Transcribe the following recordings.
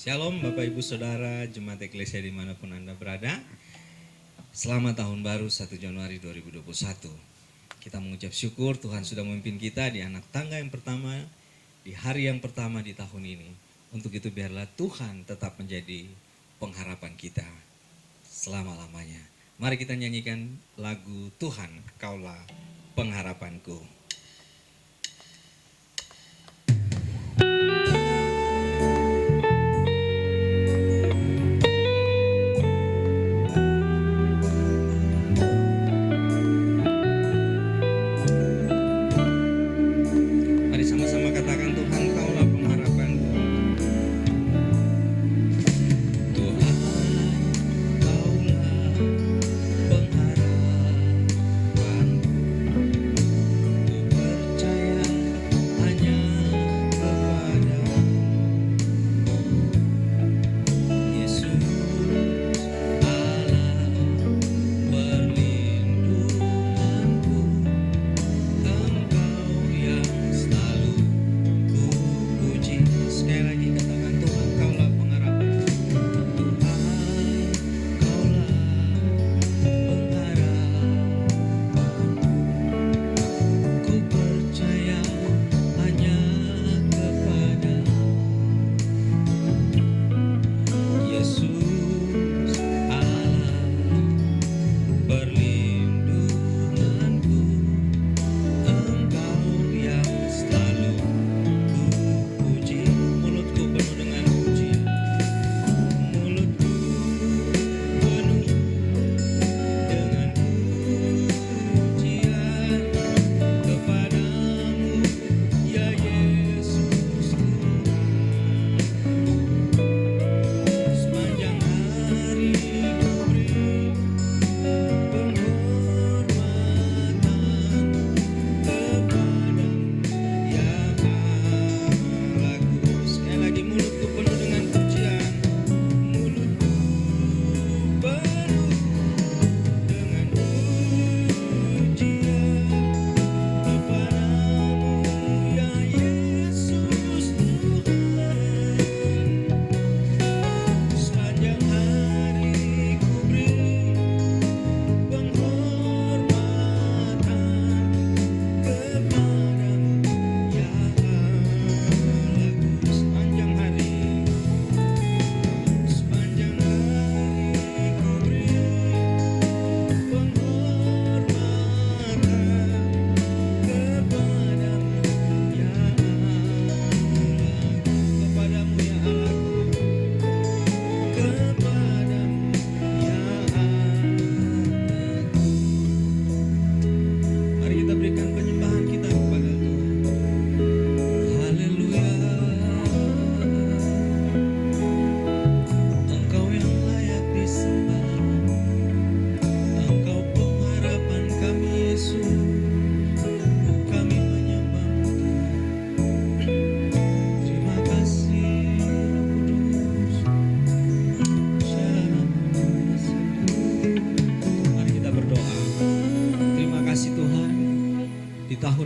Shalom Bapak Ibu Saudara, Jemaat Eklesia dimanapun Anda berada. Selamat tahun baru 1 Januari 2021. Kita mengucap syukur Tuhan sudah memimpin kita di anak tangga yang pertama, di hari yang pertama di tahun ini. Untuk itu biarlah Tuhan tetap menjadi pengharapan kita selama-lamanya. Mari kita nyanyikan lagu Tuhan Kaulah Pengharapanku.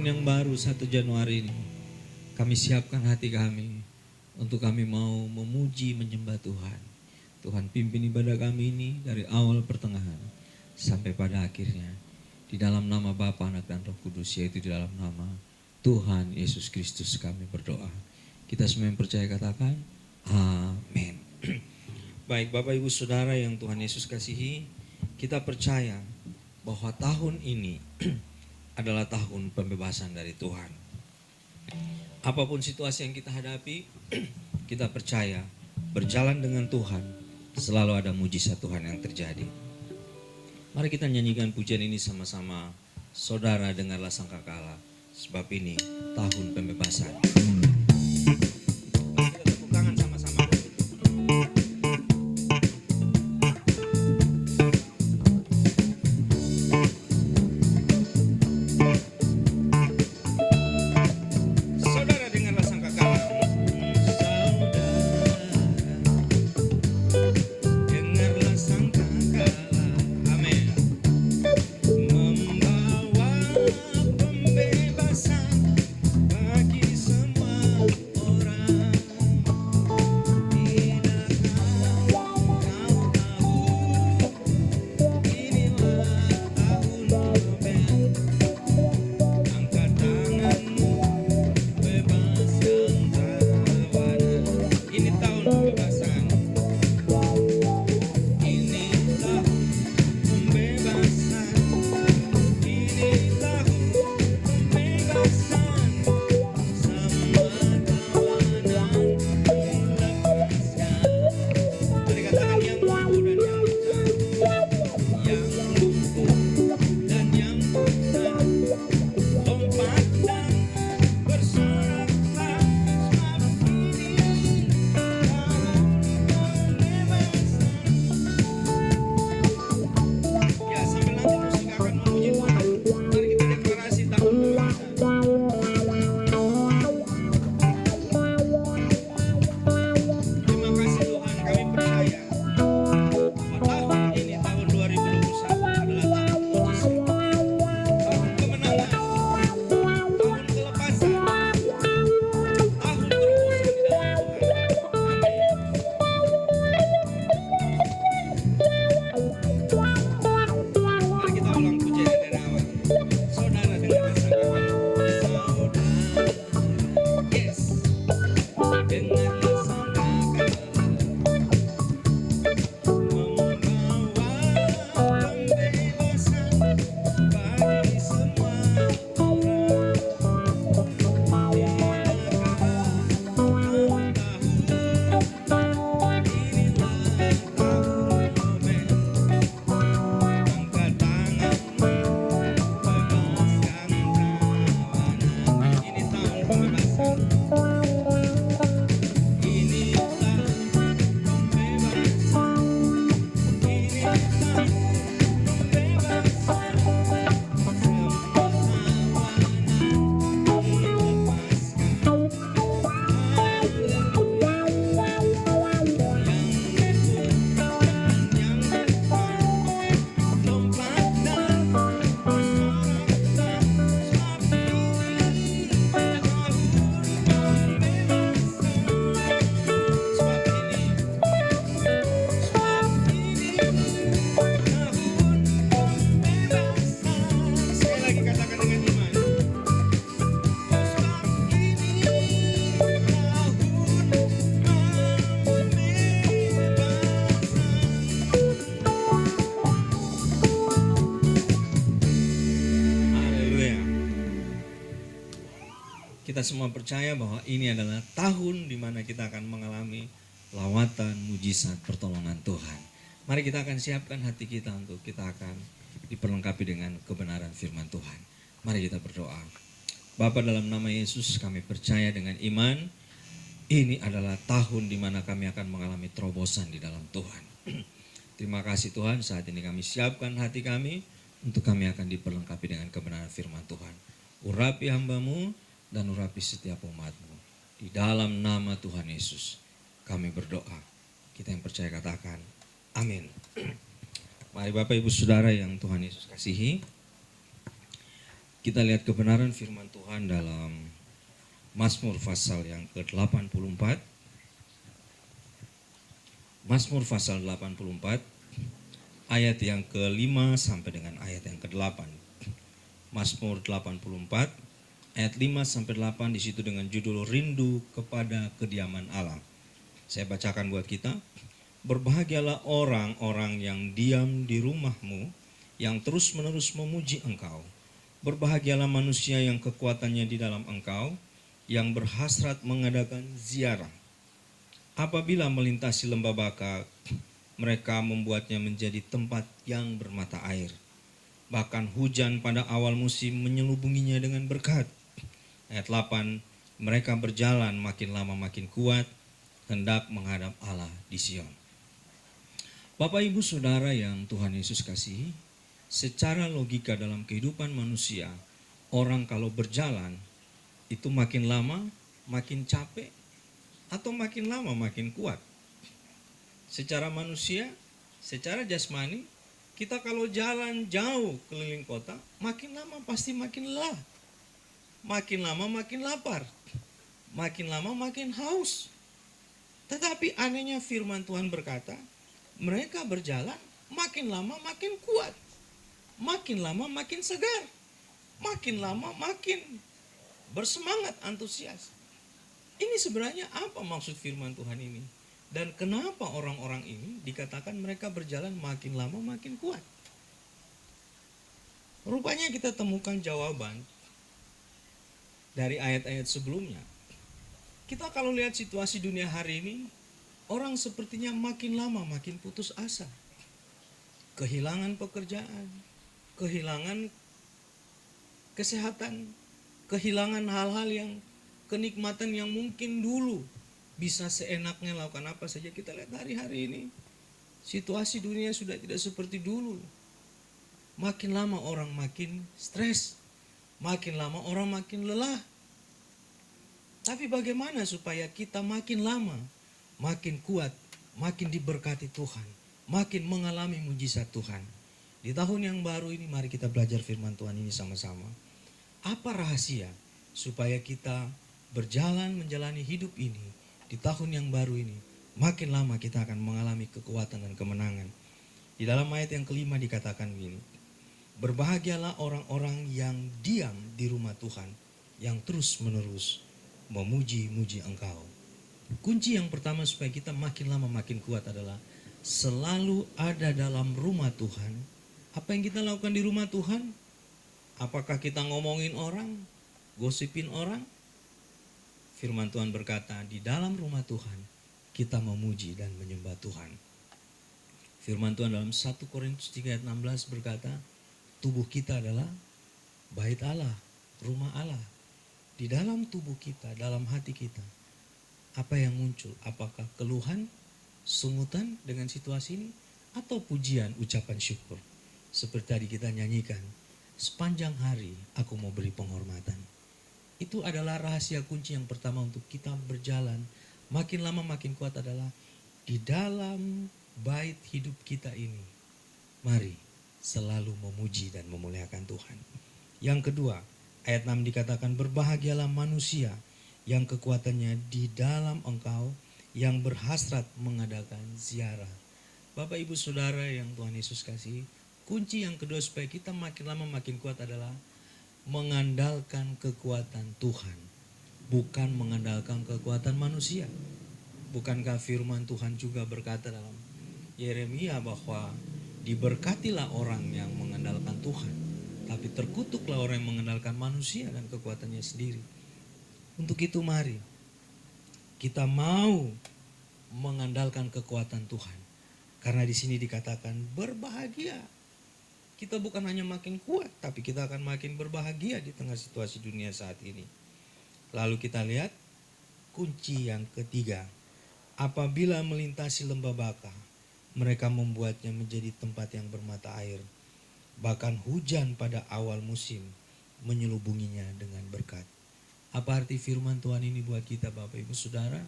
Yang baru 1 Januari ini kami siapkan hati kami untuk kami mau memuji menyembah Tuhan. Tuhan pimpin ibadah kami ini dari awal pertengahan sampai pada akhirnya. Di dalam nama Bapa, Anak dan Roh Kudus, yaitu di dalam nama Tuhan Yesus Kristus kami berdoa. Kita semua yang percaya katakan amin. Baik Bapak Ibu Saudara yang Tuhan Yesus kasihi, kita percaya bahwa tahun ini adalah tahun pembebasan dari Tuhan. Apapun situasi yang kita hadapi, kita percaya berjalan dengan Tuhan selalu ada mujizat Tuhan yang terjadi. Mari kita nyanyikan pujian ini sama-sama. Saudara, dengarlah sangkakala, sebab ini tahun pembebasan. Kita tepuk tangan sama-sama. Membawa pembebasan bagi semua kita semua percaya bahwa ini adalah tahun di mana kita akan mengalami lawatan, mujizat, pertolongan Tuhan. Mari kita akan siapkan hati kita untuk kita akan diperlengkapi dengan kebenaran firman Tuhan. Mari kita berdoa. Bapa, dalam nama Yesus kami percaya dengan iman, ini adalah tahun di mana kami akan mengalami terobosan di dalam Tuhan. Terima kasih Tuhan, saat ini kami siapkan hati kami untuk kami akan diperlengkapi dengan kebenaran firman Tuhan. Urapi hamba-Mu dan urapi setiap umat-Mu. Di dalam nama Tuhan Yesus kami berdoa. Kita yang percaya katakan amin. Mari Bapak Ibu Saudara yang Tuhan Yesus kasihi, kita lihat kebenaran firman Tuhan dalam Mazmur pasal yang ke-84. Mazmur pasal 84 ayat yang ke-5 sampai dengan ayat yang ke-8. Mazmur 84 ayat 5 sampai 8 di situ dengan judul Rindu kepada Kediaman Allah. Saya bacakan buat kita. Berbahagialah orang-orang yang diam di rumah-Mu, yang terus-menerus memuji Engkau. Berbahagialah manusia yang kekuatannya di dalam Engkau, yang berhasrat mengadakan ziarah. Apabila melintasi lembah Baka, mereka membuatnya menjadi tempat yang bermata air. Bahkan hujan pada awal musim menyelubunginya dengan berkat. Ayat 8, mereka berjalan makin lama makin kuat, hendak menghadap Allah di Sion. Bapak Ibu Saudara yang Tuhan Yesus kasihi, secara logika dalam kehidupan manusia, orang kalau berjalan itu makin lama makin capek atau makin lama makin kuat. Secara manusia, secara jasmani, kita kalau jalan jauh keliling kota, makin lama pasti makin lelah. Makin lama makin lapar. Makin lama makin haus. Tetapi anehnya firman Tuhan berkata, mereka berjalan makin lama makin kuat. Makin lama makin segar. Makin lama makin bersemangat, antusias. Ini sebenarnya apa maksud firman Tuhan ini? Dan kenapa orang-orang ini dikatakan mereka berjalan makin lama makin kuat? Rupanya kita temukan jawaban dari ayat-ayat sebelumnya. Kita kalau lihat situasi dunia hari ini, orang sepertinya makin lama makin putus asa. Kehilangan pekerjaan, kehilangan kesehatan, kehilangan hal-hal yang kenikmatan yang mungkin dulu bisa seenaknya lakukan apa saja. Kita lihat hari-hari ini, situasi dunia sudah tidak seperti dulu. Makin lama orang makin stres, makin lama orang makin lelah. Tapi bagaimana supaya kita makin lama makin kuat, makin diberkati Tuhan, makin mengalami mujizat Tuhan. Di tahun yang baru ini mari kita belajar firman Tuhan ini sama-sama. Apa rahasia supaya kita berjalan menjalani hidup ini di tahun yang baru ini, makin lama kita akan mengalami kekuatan dan kemenangan. Di dalam ayat yang kelima dikatakan begini, berbahagialah orang-orang yang diam di rumah Tuhan, yang terus-menerus memuji-muji Engkau. Kunci yang pertama supaya kita makin lama makin kuat adalah selalu ada dalam rumah Tuhan. Apa yang kita lakukan di rumah Tuhan? Apakah kita ngomongin orang, gosipin orang? Firman Tuhan berkata, di dalam rumah Tuhan kita memuji dan menyembah Tuhan. Firman Tuhan dalam 1 Korintus 3 ayat 16 berkata, tubuh kita adalah bait Allah, rumah Allah. Di dalam tubuh kita, dalam hati kita, apa yang muncul? Apakah keluhan, sungutan dengan situasi ini? Atau pujian, ucapan syukur? Seperti tadi kita nyanyikan, sepanjang hari aku mau beri penghormatan. Itu adalah rahasia kunci yang pertama untuk kita berjalan. Makin lama makin kuat adalah di dalam bait hidup kita ini. Mari selalu memuji dan memuliakan Tuhan. Yang kedua, ayat 6 dikatakan berbahagialah manusia yang kekuatannya di dalam Engkau, yang berhasrat mengadakan ziarah. Bapak Ibu Saudara yang Tuhan Yesus kasih, kunci yang kedua supaya kita makin lama makin kuat adalah mengandalkan kekuatan Tuhan, bukan mengandalkan kekuatan manusia. Bukankah firman Tuhan juga berkata dalam Yeremia bahwa diberkatilah orang yang mengandalkan Tuhan, tapi terkutuklah orang yang mengandalkan manusia dan kekuatannya sendiri. Untuk itu mari kita mau mengandalkan kekuatan Tuhan. Karena di sini dikatakan berbahagia. Kita bukan hanya makin kuat, tapi kita akan makin berbahagia di tengah situasi dunia saat ini. Lalu kita lihat kunci yang ketiga. Apabila melintasi lembah Baka, mereka membuatnya menjadi tempat yang bermata air. Bahkan hujan pada awal musim menyelubunginya dengan berkat. Apa arti firman Tuhan ini buat kita Bapak Ibu Saudara?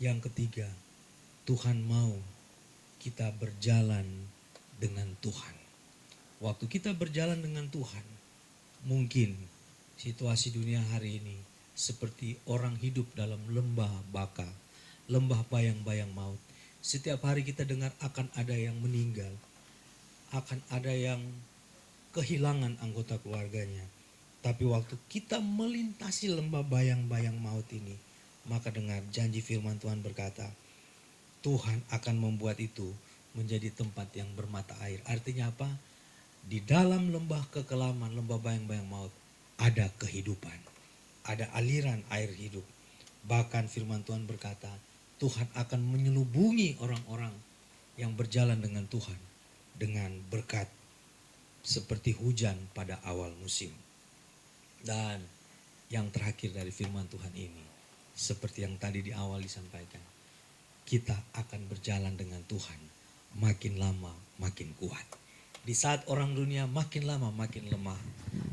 Yang ketiga, Tuhan mau kita berjalan dengan Tuhan. Waktu kita berjalan dengan Tuhan, mungkin situasi dunia hari ini seperti orang hidup dalam lembah Baka, lembah bayang-bayang maut. Setiap hari kita dengar akan ada yang meninggal, akan ada yang kehilangan anggota keluarganya. Tapi waktu kita melintasi lembah bayang-bayang maut ini, maka dengar janji firman Tuhan berkata, Tuhan akan membuat itu menjadi tempat yang bermata air. Artinya apa? Di dalam lembah kekelaman, lembah bayang-bayang maut, ada kehidupan, ada aliran air hidup. Bahkan firman Tuhan berkata, Tuhan akan menyelubungi orang-orang yang berjalan dengan Tuhan dengan berkat seperti hujan pada awal musim. Dan yang terakhir dari firman Tuhan ini, seperti yang tadi di awal disampaikan, kita akan berjalan dengan Tuhan makin lama makin kuat. Di saat orang dunia makin lama makin lemah,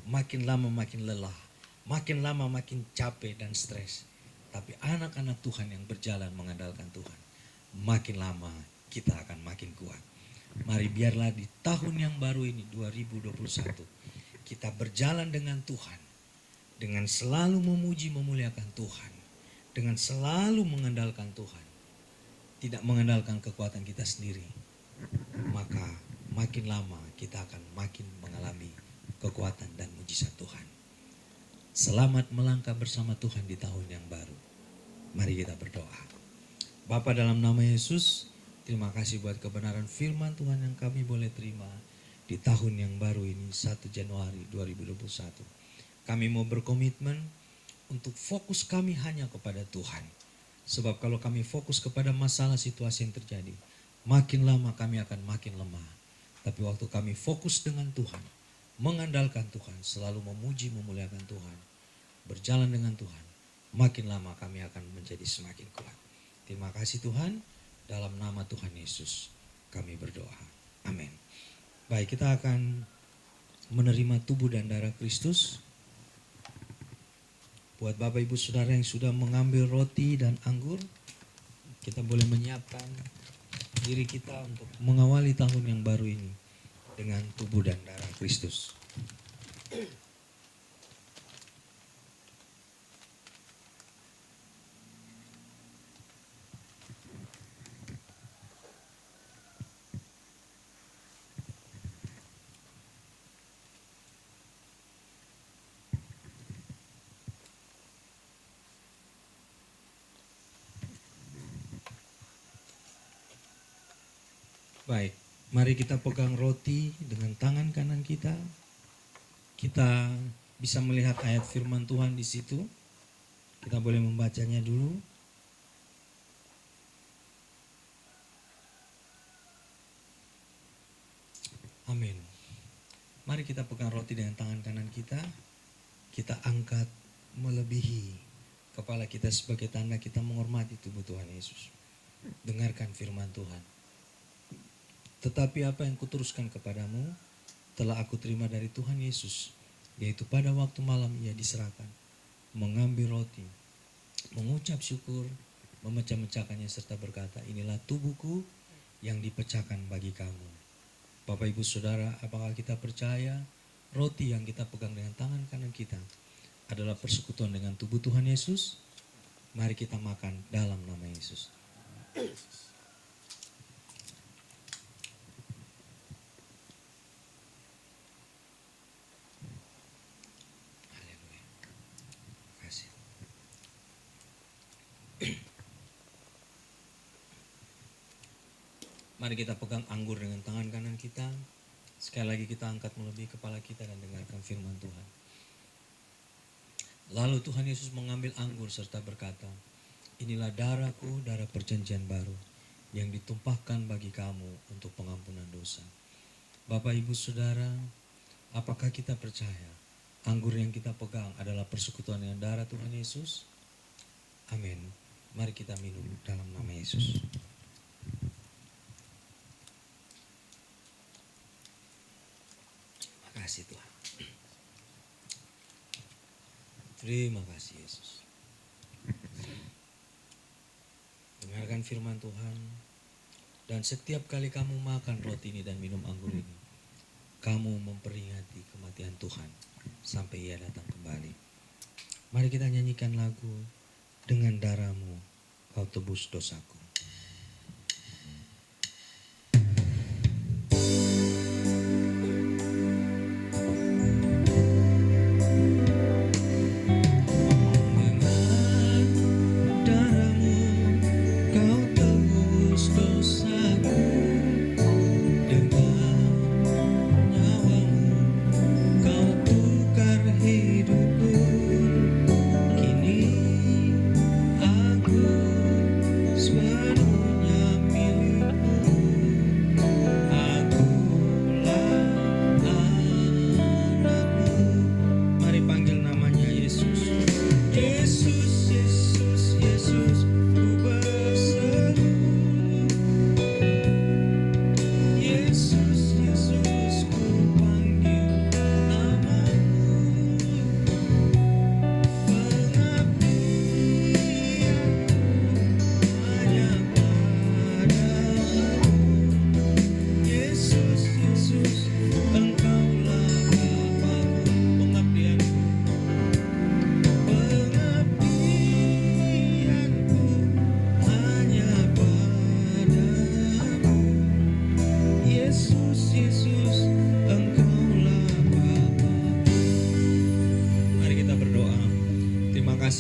makin lama makin lelah, makin lama makin capek dan stres. Tapi anak-anak Tuhan yang berjalan mengandalkan Tuhan, makin lama kita akan makin kuat. Mari biarlah di tahun yang baru ini 2021 kita berjalan dengan Tuhan, dengan selalu memuji memuliakan Tuhan, dengan selalu mengandalkan Tuhan, tidak mengandalkan kekuatan kita sendiri. Maka makin lama kita akan makin mengalami kekuatan dan mujizat Tuhan. Selamat melangkah bersama Tuhan di tahun yang baru. Mari kita berdoa. Bapa dalam nama Yesus, terima kasih buat kebenaran firman Tuhan yang kami boleh terima di tahun yang baru ini 1 Januari 2021. Kami mau berkomitmen untuk fokus kami hanya kepada Tuhan. Sebab kalau kami fokus kepada masalah situasi yang terjadi, makin lama kami akan makin lemah. Tapi waktu kami fokus dengan Tuhan, mengandalkan Tuhan, selalu memuji memuliakan Tuhan, berjalan dengan Tuhan, makin lama kami akan menjadi semakin kuat. Terima kasih Tuhan, dalam nama Tuhan Yesus kami berdoa. Amin. Baik, kita akan menerima tubuh dan darah Kristus. Buat Bapak Ibu Saudara yang sudah mengambil roti dan anggur, kita boleh menyiapkan diri kita untuk mengawali tahun yang baru ini dengan tubuh dan darah Kristus. Baik, mari kita pegang roti dengan tangan kanan kita. Kita bisa melihat ayat firman Tuhan di situ. Kita boleh membacanya dulu. Amin. Mari kita pegang roti dengan tangan kanan kita. Kita angkat melebihi kepala kita sebagai tanda kita menghormati tubuh Tuhan Yesus. Dengarkan firman Tuhan. Tetapi apa yang kuteruskan kepadamu telah aku terima dari Tuhan Yesus, yaitu pada waktu malam ia diserahkan, mengambil roti, mengucap syukur, memecah-mecahkannya serta berkata, inilah tubuhku yang dipecahkan bagi kamu. Bapak Ibu Saudara, apakah kita percaya roti yang kita pegang dengan tangan kanan kita adalah persekutuan dengan tubuh Tuhan Yesus? Mari kita makan dalam nama Yesus. Mari kita pegang anggur dengan tangan kanan kita. Sekali lagi kita angkat melebihi kepala kita dan dengarkan firman Tuhan. Lalu Tuhan Yesus mengambil anggur serta berkata, inilah darahku, darah perjanjian baru, yang ditumpahkan bagi kamu untuk pengampunan dosa. Bapak, Ibu, Saudara, apakah kita percaya anggur yang kita pegang adalah persekutuan dengan darah Tuhan Yesus? Amin. Mari kita minum dalam nama Yesus. Makasih Tuhan. Terima kasih Yesus. Dengarkan firman Tuhan. Dan setiap kali kamu makan roti ini dan minum anggur ini, kamu memperingati kematian Tuhan sampai Ia datang kembali. Mari kita nyanyikan lagu, dengan darahmu kau tebus dosaku.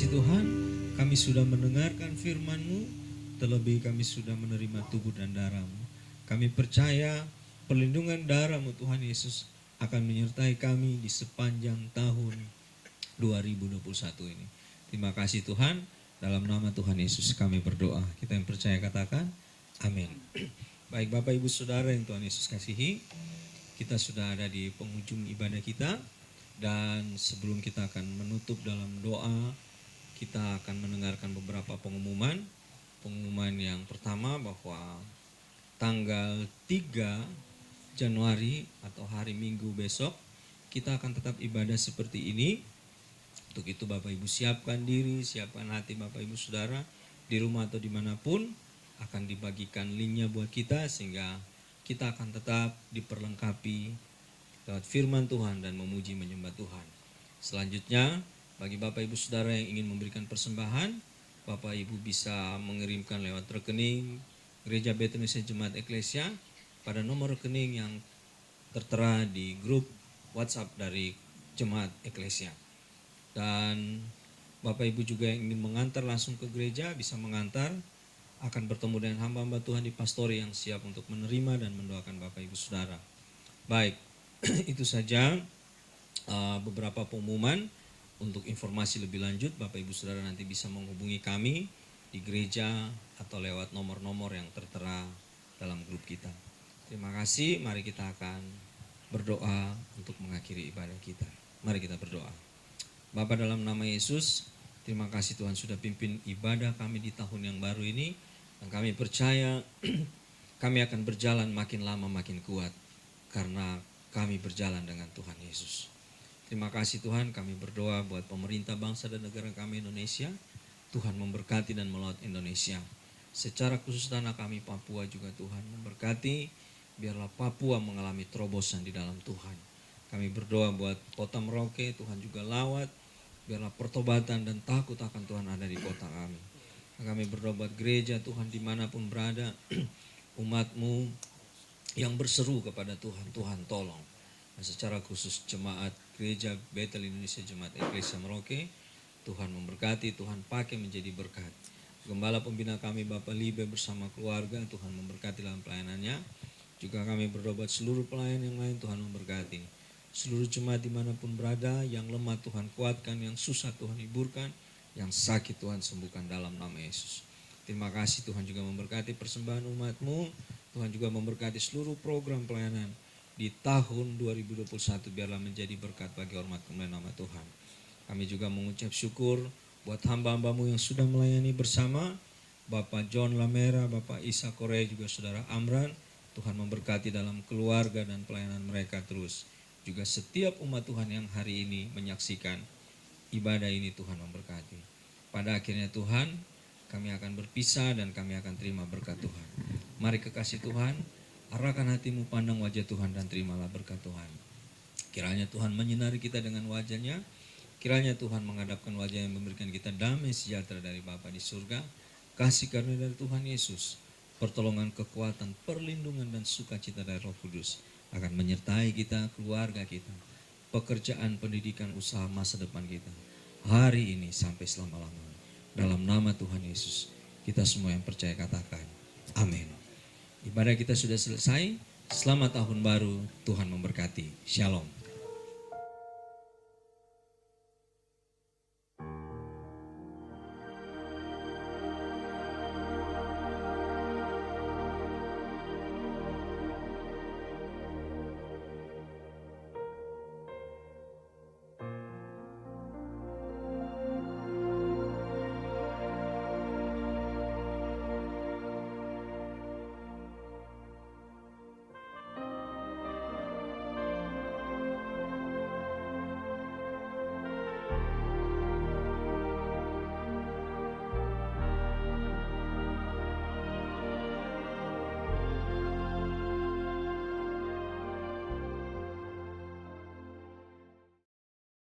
Tuhan, kami sudah mendengarkan firman-Mu, terlebih kami sudah menerima tubuh dan darah-Mu. Kami percaya perlindungan darah-Mu Tuhan Yesus akan menyertai kami di sepanjang tahun 2021 ini. Terima kasih Tuhan, dalam nama Tuhan Yesus kami berdoa. Kita yang percaya katakan, amin. Baik Bapak Ibu Saudara yang Tuhan Yesus kasihi, kita sudah ada di penghujung ibadah kita. Dan sebelum kita akan menutup dalam doa, kita akan mendengarkan beberapa pengumuman. Pengumuman yang pertama bahwa tanggal 3 Januari atau hari Minggu besok kita akan tetap ibadah seperti ini. Untuk itu Bapak Ibu siapkan diri, siapkan hati Bapak Ibu Saudara di rumah atau dimanapun, akan dibagikan linknya buat kita sehingga kita akan tetap diperlengkapi lewat firman Tuhan dan memuji menyembah Tuhan. Selanjutnya bagi Bapak Ibu Saudara yang ingin memberikan persembahan, Bapak Ibu bisa mengirimkan lewat rekening Gereja Bethel Indonesia Jemaat Eklesia pada nomor rekening yang tertera di grup WhatsApp dari Jemaat Eklesia. Dan Bapak Ibu juga yang ingin mengantar langsung ke gereja bisa mengantar, akan bertemu dengan hamba-hamba Tuhan di pastori yang siap untuk menerima dan mendoakan Bapak Ibu Saudara. Baik, itu saja beberapa pengumuman. Untuk informasi lebih lanjut, Bapak Ibu Saudara nanti bisa menghubungi kami di gereja atau lewat nomor-nomor yang tertera dalam grup kita. Terima kasih, mari kita akan berdoa untuk mengakhiri ibadah kita. Mari kita berdoa. Bapa, dalam nama Yesus, terima kasih Tuhan sudah pimpin ibadah kami di tahun yang baru ini. Dan kami percaya kami akan berjalan makin lama makin kuat karena kami berjalan dengan Tuhan Yesus. Terima kasih Tuhan, kami berdoa buat pemerintah bangsa dan negara kami Indonesia. Tuhan memberkati dan melawat Indonesia. Secara khusus tanah kami Papua juga Tuhan memberkati. Biarlah Papua mengalami terobosan di dalam Tuhan. Kami berdoa buat kota Merauke, Tuhan juga lawat. Biarlah pertobatan dan takut akan Tuhan ada di kota kami. Kami berdoa buat gereja Tuhan dimanapun berada. Umat-Mu yang berseru kepada Tuhan, Tuhan tolong. Dan secara khusus jemaat Gereja Bethel Indonesia Jemaat Eklesia Merauke, Tuhan memberkati, Tuhan pakai menjadi berkat. Gembala pembina kami Bapak Libe bersama keluarga, Tuhan memberkati dalam pelayanannya. Juga kami berdoa buat seluruh pelayan yang lain, Tuhan memberkati. seluruh jemaat dimanapun berada, yang lemah Tuhan kuatkan, yang susah Tuhan hiburkan, yang sakit Tuhan sembuhkan dalam nama Yesus. Terima kasih Tuhan juga memberkati persembahan umat-Mu, Tuhan juga memberkati seluruh program pelayanan di tahun 2021, biarlah menjadi berkat bagi hormat kemuliaan nama Tuhan. Kami juga mengucap syukur buat hamba-hamba-Mu yang sudah melayani bersama, Bapak John Lamera, Bapak Isa Korea, juga Saudara Amran. Tuhan memberkati dalam keluarga dan pelayanan mereka terus. Juga setiap umat Tuhan yang hari ini menyaksikan ibadah ini, Tuhan memberkati. Pada akhirnya Tuhan, kami akan berpisah dan kami akan terima berkat Tuhan. Mari kekasih Tuhan, arahkan hatimu, pandang wajah Tuhan dan terimalah berkat Tuhan. Kiranya Tuhan menyinari kita dengan wajah-Nya. Kiranya Tuhan menghadapkan wajah yang memberikan kita damai sejahtera dari Bapa di surga, kasih karunia dari Tuhan Yesus, pertolongan, kekuatan, perlindungan dan sukacita dari Roh Kudus akan menyertai kita, keluarga kita, pekerjaan, pendidikan, usaha, masa depan kita, hari ini sampai selama-lamanya. Dalam nama Tuhan Yesus, kita semua yang percaya katakan, amin. Ibadah kita sudah selesai. Selamat tahun baru, Tuhan memberkati. Shalom.